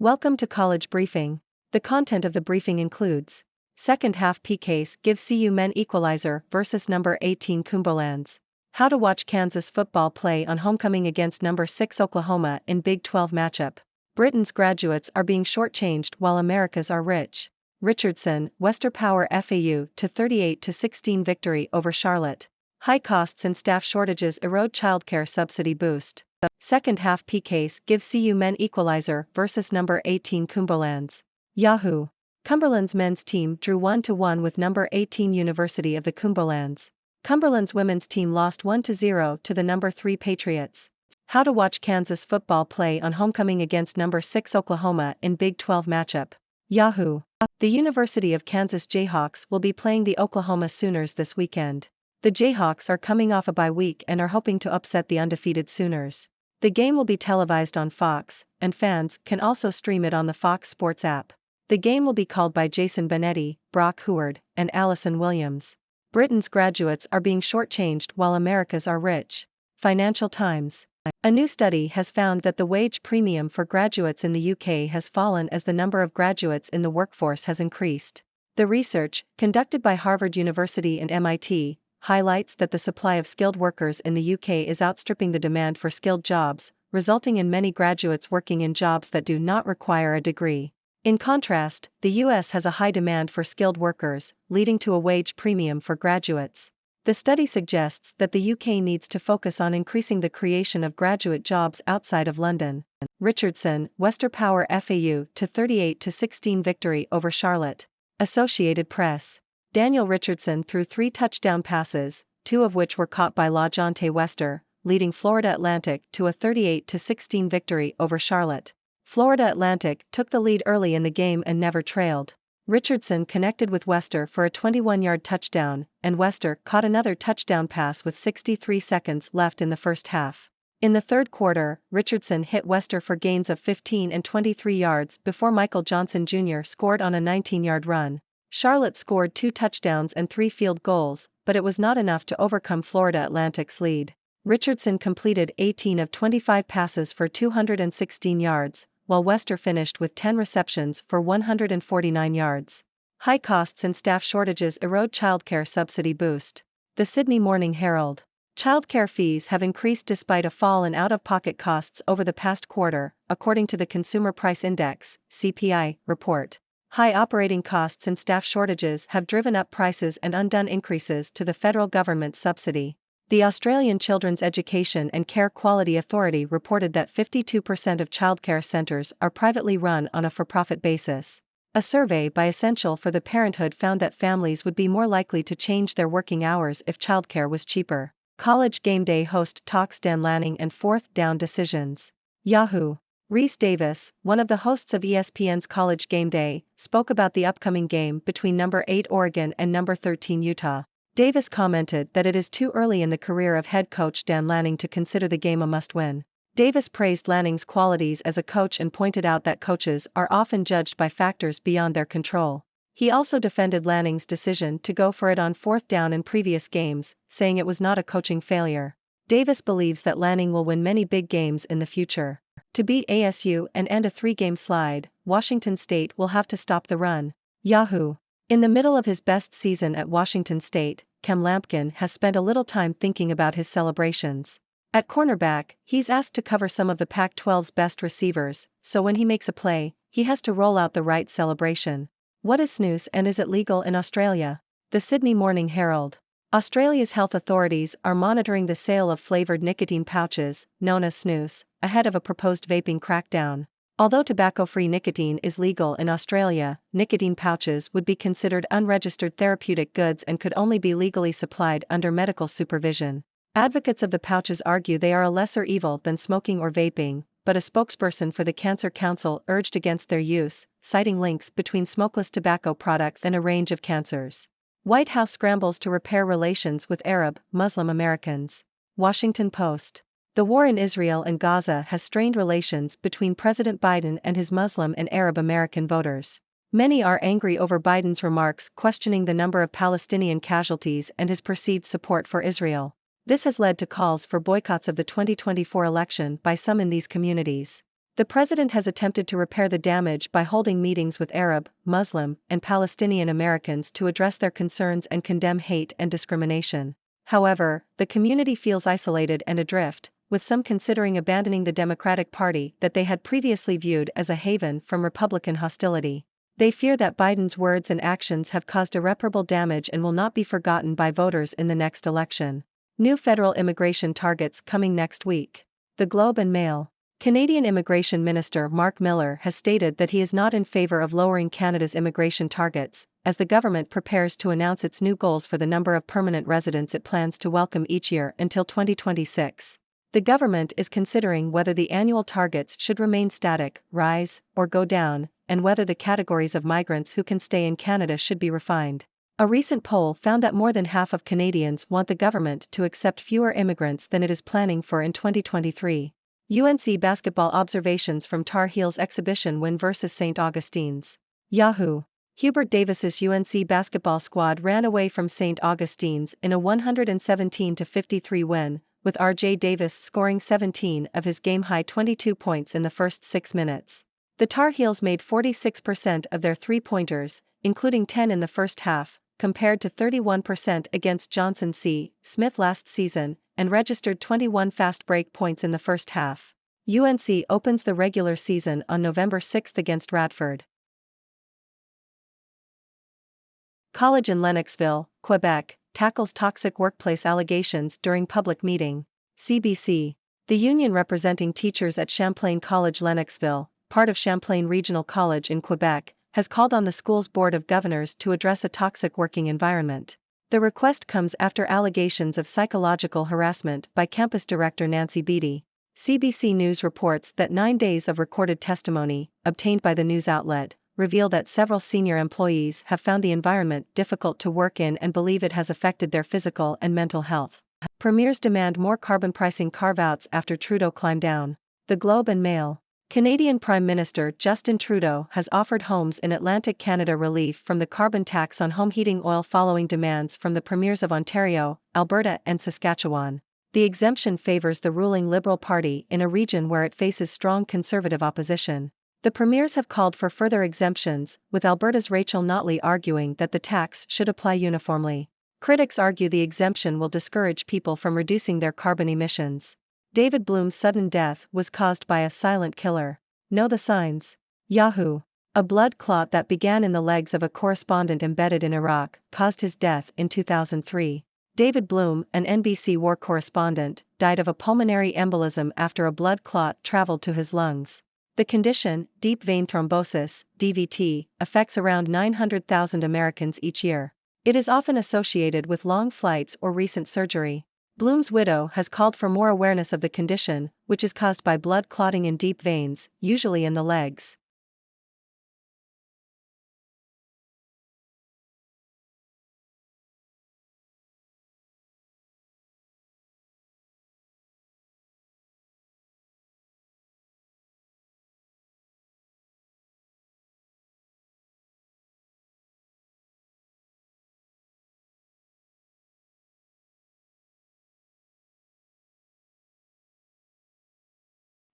Welcome to College Briefing. The content of the briefing includes: second half P case gives CU men equalizer versus number 18 Cumberlands. How to watch Kansas football play on homecoming against number 6 Oklahoma in Big 12 matchup. Britain's graduates are being shortchanged while America's are rich. Richardson, Wester Power FAU to 38-16 victory over Charlotte. High costs and staff shortages erode childcare subsidy boost. Second half P case gives CU men equalizer versus number 18 Cumberlands. Yahoo! Cumberlands men's team drew 1-1 with number 18 University of the Cumberlands. Cumberlands women's team lost 1-0 to the number 3 Patriots. How to watch Kansas football play on homecoming against number 6 Oklahoma in Big 12 matchup. Yahoo! The University of Kansas Jayhawks will be playing the Oklahoma Sooners this weekend. The Jayhawks are coming off a bye week and are hoping to upset the undefeated Sooners. The game will be televised on Fox, and fans can also stream it on the Fox Sports app. The game will be called by Jason Benetti, Brock Heward, and Allison Williams. Britain's graduates are being shortchanged while America's are rich. Financial Times. A new study has found that the wage premium for graduates in the UK has fallen as the number of graduates in the workforce has increased. The research, conducted by Harvard University and MIT, highlights that the supply of skilled workers in the UK is outstripping the demand for skilled jobs, resulting in many graduates working in jobs that do not require a degree. In contrast, the US has a high demand for skilled workers, leading to a wage premium for graduates. The study suggests that the UK needs to focus on increasing the creation of graduate jobs outside of London. Richardson, Wester Power FAU to 38-16 victory over Charlotte. Associated Press. Daniel Richardson threw 3 touchdown passes, 2 of which were caught by LaJohntay Wester, leading Florida Atlantic to a 38-16 victory over Charlotte. Florida Atlantic took the lead early in the game and never trailed. Richardson connected with Wester for a 21-yard touchdown, and Wester caught another touchdown pass with 63 seconds left in the first half. In the third quarter, Richardson hit Wester for gains of 15 and 23 yards before Michael Johnson Jr. scored on a 19-yard run. Charlotte scored 2 touchdowns and 3 field goals, but it was not enough to overcome Florida Atlantic's lead. Richardson completed 18 of 25 passes for 216 yards, while Wester finished with 10 receptions for 149 yards. High costs and staff shortages erode childcare subsidy boost. The Sydney Morning Herald. Childcare fees have increased despite a fall in out-of-pocket costs over the past quarter, according to the Consumer Price Index (CPI) report. High operating costs and staff shortages have driven up prices and undone increases to the federal government's subsidy. The Australian Children's Education and Care Quality Authority reported that 52% of childcare centres are privately run on a for-profit basis. A survey by Essential for the Parenthood found that families would be more likely to change their working hours if childcare was cheaper. College Game Day host talks Dan Lanning and fourth down decisions. Yahoo! Rhys Davis, one of the hosts of ESPN's College Game Day, spoke about the upcoming game between number 8 Oregon and number 13 Utah. Davis commented that it is too early in the career of head coach Dan Lanning to consider the game a must-win. Davis praised Lanning's qualities as a coach and pointed out that coaches are often judged by factors beyond their control. He also defended Lanning's decision to go for it on fourth down in previous games, saying it was not a coaching failure. Davis believes that Lanning will win many big games in the future. To beat ASU and end a 3-game slide, Washington State will have to stop the run. Yahoo! In the middle of his best season at Washington State, Cam Lampkin has spent a little time thinking about his celebrations. At cornerback, he's asked to cover some of the Pac-12's best receivers, so when he makes a play, he has to roll out the right celebration. What is snus and is it legal in Australia? The Sydney Morning Herald. Australia's health authorities are monitoring the sale of flavoured nicotine pouches, known as snus, ahead of a proposed vaping crackdown. Although tobacco-free nicotine is legal in Australia, nicotine pouches would be considered unregistered therapeutic goods and could only be legally supplied under medical supervision. Advocates of the pouches argue they are a lesser evil than smoking or vaping, but a spokesperson for the Cancer Council urged against their use, citing links between smokeless tobacco products and a range of cancers. White House scrambles to repair relations with Arab, Muslim Americans. Washington Post. The war in Israel and Gaza has strained relations between President Biden and his Muslim and Arab American voters. Many are angry over Biden's remarks questioning the number of Palestinian casualties and his perceived support for Israel. This has led to calls for boycotts of the 2024 election by some in these communities. The president has attempted to repair the damage by holding meetings with Arab, Muslim, and Palestinian Americans to address their concerns and condemn hate and discrimination. However, the community feels isolated and adrift, with some considering abandoning the Democratic Party that they had previously viewed as a haven from Republican hostility. They fear that Biden's words and actions have caused irreparable damage and will not be forgotten by voters in the next election. New federal immigration targets coming next week. The Globe and Mail. Canadian Immigration Minister Mark Miller has stated that he is not in favor of lowering Canada's immigration targets, as the government prepares to announce its new goals for the number of permanent residents it plans to welcome each year until 2026. The government is considering whether the annual targets should remain static, rise, or go down, and whether the categories of migrants who can stay in Canada should be refined. A recent poll found that more than half of Canadians want the government to accept fewer immigrants than it is planning for in 2023. UNC basketball observations from Tar Heels exhibition win versus St. Augustine's. Yahoo! Hubert Davis's UNC basketball squad ran away from St. Augustine's in a 117-53 win, with R.J. Davis scoring 17 of his game-high 22 points in the first 6 minutes. The Tar Heels made 46% of their three-pointers, including 10 in the first half, compared to 31% against Johnson C. Smith last season, and registered 21 fast break points in the first half. UNC opens the regular season on November 6 against Radford College in Lennoxville, Quebec, tackles toxic workplace allegations during public meeting. CBC. The union representing teachers at Champlain College Lennoxville, part of Champlain Regional College in Quebec, has called on the school's Board of Governors to address a toxic working environment. The request comes after allegations of psychological harassment by campus director Nancy Beatty. CBC News reports that 9 days of recorded testimony, obtained by the news outlet, reveal that several senior employees have found the environment difficult to work in and believe it has affected their physical and mental health. Premiers demand more carbon pricing carve-outs after Trudeau climbed down. The Globe and Mail. Canadian Prime Minister Justin Trudeau has offered homes in Atlantic Canada relief from the carbon tax on home heating oil following demands from the premiers of Ontario, Alberta and Saskatchewan. The exemption favors the ruling Liberal Party in a region where it faces strong Conservative opposition. The premiers have called for further exemptions, with Alberta's Rachel Notley arguing that the tax should apply uniformly. Critics argue the exemption will discourage people from reducing their carbon emissions. David Bloom's sudden death was caused by a silent killer. Know the signs. Yahoo! A blood clot that began in the legs of a correspondent embedded in Iraq caused his death in 2003. David Bloom, an NBC war correspondent, died of a pulmonary embolism after a blood clot traveled to his lungs. The condition, deep vein thrombosis, DVT, affects around 900,000 Americans each year. It is often associated with long flights or recent surgery. Bloom's widow has called for more awareness of the condition, which is caused by blood clotting in deep veins, usually in the legs.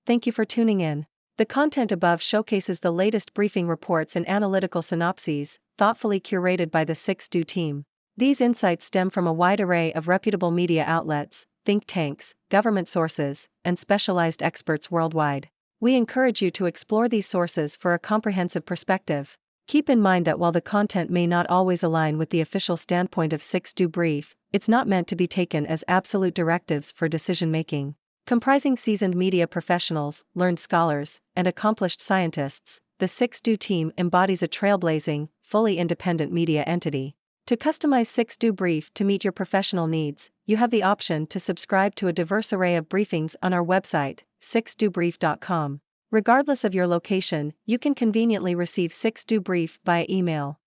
Thank you for tuning in. The content above showcases the latest briefing reports and analytical synopses, thoughtfully curated by the 6Do team. These insights stem from a wide array of reputable media outlets, think tanks, government sources, and specialized experts worldwide. We encourage you to explore these sources for a comprehensive perspective. Keep in mind that while the content may not always align with the official standpoint of 6Do Brief, it's not meant to be taken as absolute directives for decision-making. Comprising seasoned media professionals, learned scholars, and accomplished scientists, the 6Do team embodies a trailblazing, fully independent media entity. To customize 6Do Brief to meet your professional needs, you have the option to subscribe to a diverse array of briefings on our website, 6dobrief.com. Regardless of your location, you can conveniently receive 6Do Brief via email.